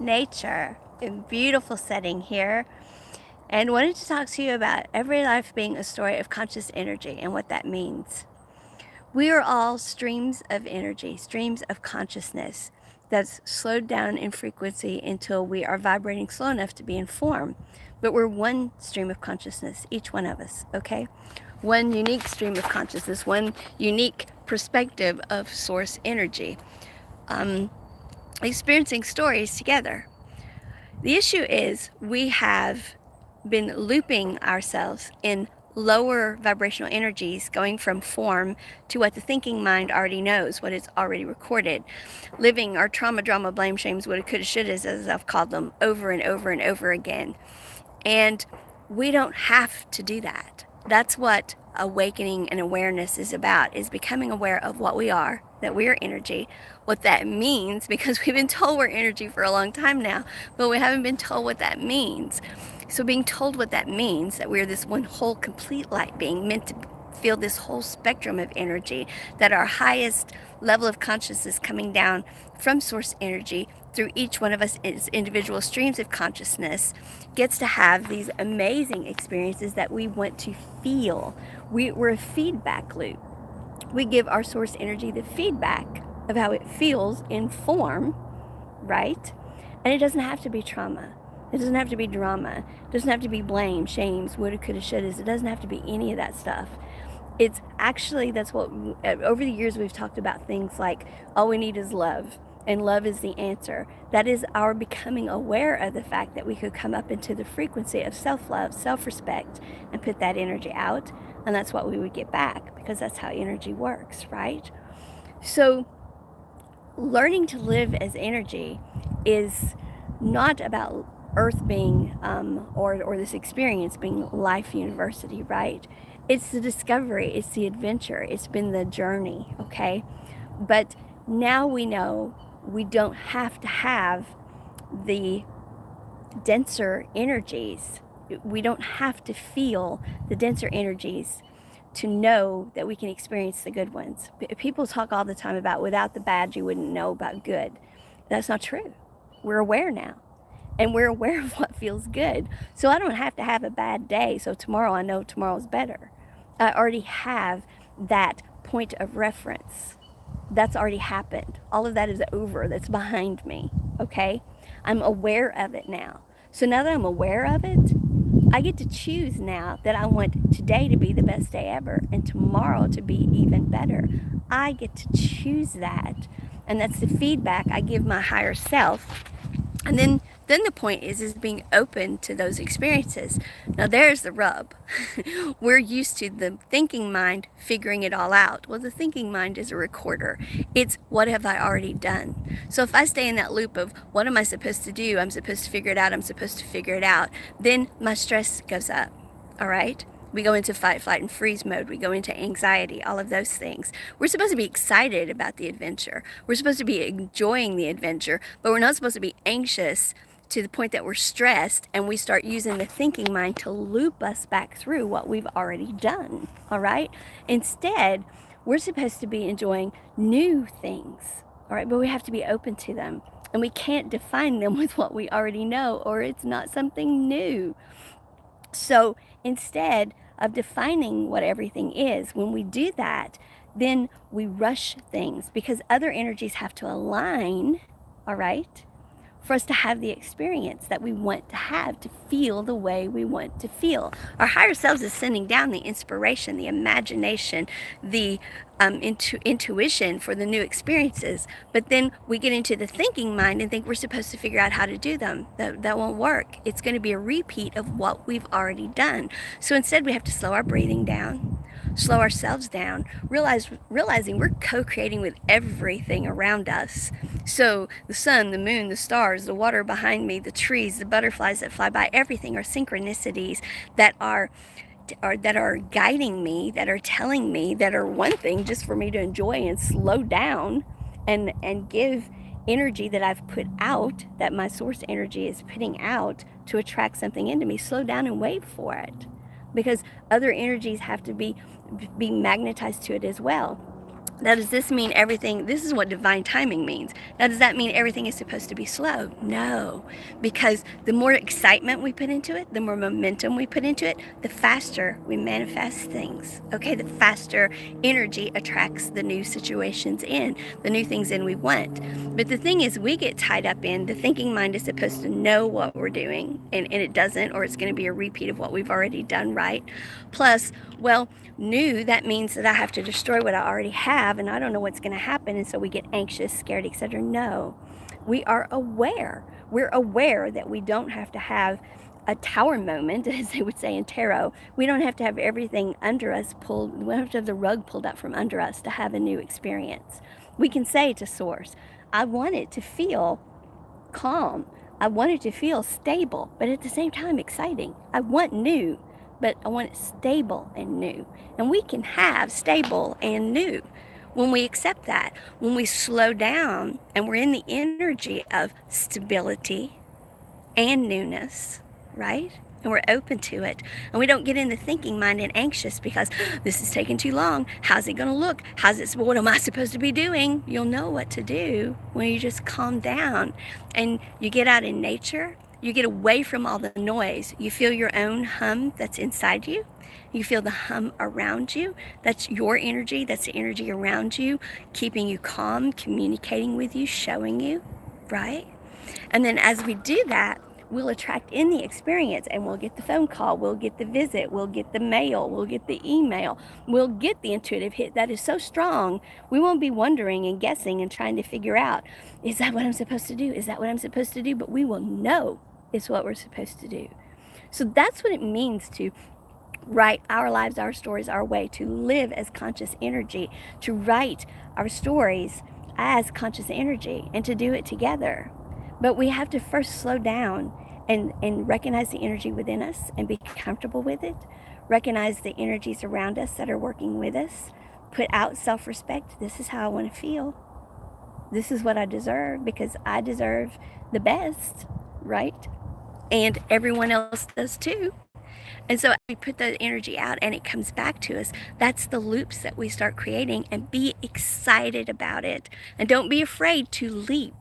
nature in beautiful setting here, and wanted to talk to you about every life being a story of conscious energy and what that means. We are all streams of energy, streams of consciousness that's slowed down in frequency until we are vibrating slow enough to be in form. But we're one stream of consciousness, each one of us, okay? One unique stream of consciousness, one unique perspective of source energy. Experiencing stories together. The issue is we have been looping ourselves in lower vibrational energies, going from form to what the thinking mind already knows, what it's already recorded, living our trauma, drama, blame, shames, woulda, coulda, shouldas, as I've called them, over and over and over again. And we don't have to do that. That's what awakening and awareness is about, is becoming aware of what we are, that we are energy, what that means, because we've been told we're energy for a long time now, but we haven't been told what that means. So being told what that means, that we're this one whole complete light being meant to feel this whole spectrum of energy, that our highest level of consciousness coming down from source energy through each one of us as individual streams of consciousness gets to have these amazing experiences that we want to feel. We're a feedback loop. We give our source energy the feedback of how it feels in form, right? And it doesn't have to be trauma. It doesn't have to be drama. It doesn't have to be blame, shames, woulda, coulda, shouldas. It doesn't have to be any of that stuff. It's actually, that's what, over the years we've talked about things like all we need is love, and love is the answer. That is our becoming aware of the fact that we could come up into the frequency of self-love, self-respect, and put that energy out, and that's what we would get back, because that's how energy works, right? So learning to live as energy is not about Earth being, or this experience being life university, right? It's the discovery, it's the adventure, it's been the journey, okay? But now we know we don't have to have the denser energies. We don't have to feel the denser energies to know that we can experience the good ones. People talk all the time about without the bad, you wouldn't know about good. That's not true. We're aware now. And we're aware of what feels good. So I don't have to have a bad day, so tomorrow I know tomorrow's better. I already have that point of reference. That's already happened. All of that is over. That's behind me, okay? I'm aware of it now. So now that I'm aware of it, I get to choose now that I want today to be the best day ever and tomorrow to be even better. I get to choose that. And that's the feedback I give my higher self. And then the point is being open to those experiences. Now there's the rub. We're used to the thinking mind figuring it all out. Well, the thinking mind is a recorder. It's what have I already done? So if I stay in that loop of what am I supposed to do? I'm supposed to figure it out. I'm supposed to figure it out. Then my stress goes up. All right? We go into fight, flight, and freeze mode. We go into anxiety, all of those things. We're supposed to be excited about the adventure. We're supposed to be enjoying the adventure, but we're not supposed to be anxious to the point that we're stressed and we start using the thinking mind to loop us back through what we've already done, all right? Instead, we're supposed to be enjoying new things, all right? But we have to be open to them, and we can't define them with what we already know, or it's not something new. So instead of defining what everything is, when we do that, then we rush things because other energies have to align, all right, for us to have the experience that we want to have, to feel the way we want to feel. Our higher selves is sending down the inspiration, the imagination, the intuition for the new experiences. But then we get into the thinking mind and think we're supposed to figure out how to do them. That won't work. It's going to be a repeat of what we've already done. So instead we have to slow our breathing down, slow ourselves down, realizing we're co-creating with everything around us. So the sun, the moon, the stars, the water behind me, the trees, the butterflies that fly by, everything are synchronicities that are guiding me, that are telling me, that are one thing just for me to enjoy and slow down and give energy that I've put out, that my source energy is putting out to attract something into me. Slow down and wait for it, because other energies have to be magnetized to it as well. Now, does this mean everything? This is what divine timing means. Now, does that mean everything is supposed to be slow? No, because the more excitement we put into it, the more momentum we put into it, the faster we manifest things. Okay, the faster energy attracts the new situations in, the new things in we want. But the thing is, we get tied up in the thinking mind is supposed to know what we're doing, and it doesn't, or it's going to be a repeat of what we've already done, right? Plus, well, new, that means that I have to destroy what I already have and I don't know what's going to happen, and so we get anxious, scared, etc. No, we are aware. We're aware that we don't have to have a tower moment, as they would say in tarot. We don't have to have everything under us pulled, we don't have to have the rug pulled up from under us to have a new experience. We can say to Source, I want it to feel calm. I want it to feel stable, but at the same time exciting. I want new, but I want it stable and new. And we can have stable and new when we accept that, when we slow down and we're in the energy of stability and newness, right? And we're open to it. And we don't get in the thinking mind and anxious because this is taking too long. How's it going to look? What am I supposed to be doing? You'll know what to do when you just calm down and you get out in nature. You get away from all the noise. You feel your own hum that's inside you. You feel the hum around you. That's your energy. That's the energy around you, keeping you calm, communicating with you, showing you, right? And then as we do that, we'll attract in the experience, and we'll get the phone call, we'll get the visit, we'll get the mail, we'll get the email, we'll get the intuitive hit that is so strong, we won't be wondering and guessing and trying to figure out, is that what I'm supposed to do? Is that what I'm supposed to do? But we will know it's what we're supposed to do. So that's what it means to write our lives, our stories, our way, to live as conscious energy, to write our stories as conscious energy, and to do it together. But we have to first slow down and recognize the energy within us and be comfortable with it. Recognize the energies around us that are working with us. Put out self-respect. This is how I want to feel. This is what I deserve, because I deserve the best, right? And everyone else does too. And so we put the energy out and it comes back to us. That's the loops that we start creating, and be excited about it. And don't be afraid to leap.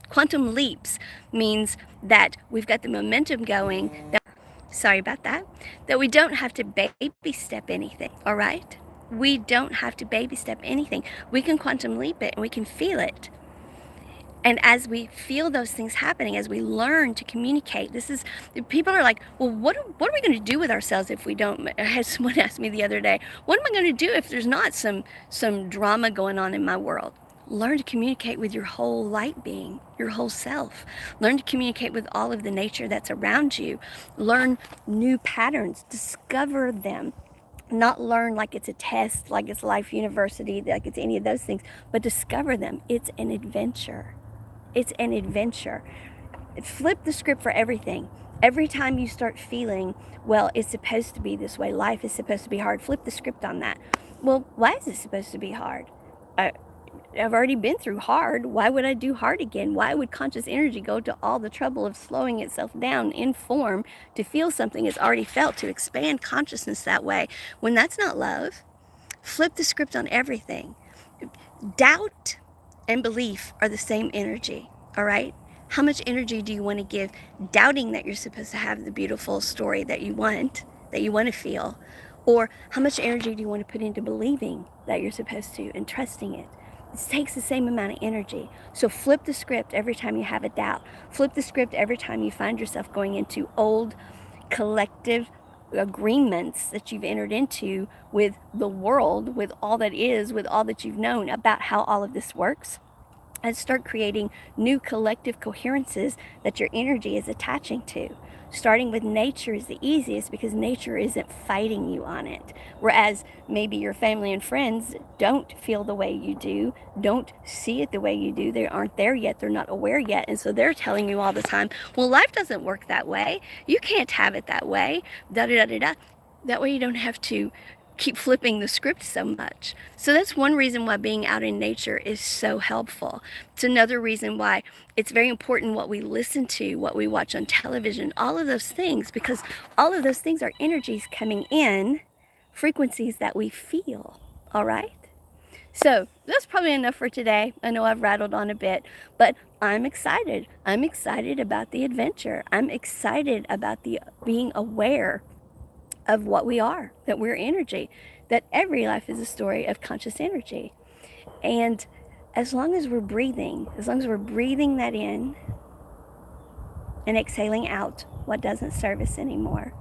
Quantum leaps means that we've got the momentum going, sorry about that we don't have to baby step anything, all right? We don't have to baby step anything. We can quantum leap it and we can feel it. And as we feel those things happening, as we learn to communicate, people are like, well, what are we going to do with ourselves if we don't? I had someone ask me the other day, what am I going to do if there's not some drama going on in my world? Learn to communicate with your whole light being, your whole self. Learn to communicate with all of the nature that's around you. Learn new patterns, discover them. Not learn like it's a test, like it's Life University, like it's any of those things, but discover them. It's an adventure. It's an adventure. Flip the script for everything. Every time you start feeling, well, it's supposed to be this way, life is supposed to be hard, flip the script on that. Well, why is it supposed to be hard? I've already been through hard. Why would I do hard again? Why would conscious energy go to all the trouble of slowing itself down in form to feel something it's already felt, to expand consciousness that way, when that's not love? Flip the script on everything. Doubt and belief are the same energy, all right? How much energy do you want to give doubting that you're supposed to have the beautiful story that you want to feel? Or how much energy do you want to put into believing that you're supposed to and trusting it? It takes the same amount of energy. So flip the script every time you have a doubt. Flip the script every time you find yourself going into old collective agreements that you've entered into with the world, with all that is, with all that you've known about how all of this works. And start creating new collective coherences that your energy is attaching to. Starting with nature is the easiest because nature isn't fighting you on it. Whereas maybe your family and friends don't feel the way you do, don't see it the way you do. They aren't there yet. They're not aware yet. And so they're telling you all the time, well, life doesn't work that way. You can't have it that way. Da-da-da-da-da. That way you don't have to keep flipping the script so much. So that's one reason why being out in nature is so helpful. It's another reason why it's very important what we listen to, what we watch on television, all of those things, because all of those things are energies coming in, frequencies that we feel, all right? So that's probably enough for today. I know I've rattled on a bit, but I'm excited. I'm excited about the adventure. I'm excited about the being aware of what we are, that we're energy, that every life is a story of conscious energy. And as long as we're breathing that in and exhaling out what doesn't serve us anymore,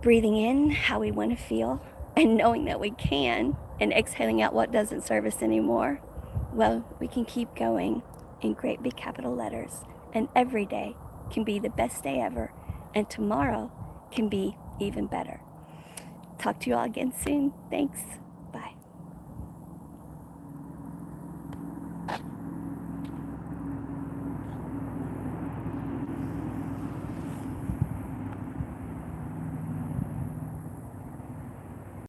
breathing in how we want to feel and knowing that we can, and exhaling out what doesn't serve us anymore, well, we can keep going in great big capital letters. And every day can be the best day ever. And tomorrow can be even better. Talk to you all again soon. Thanks.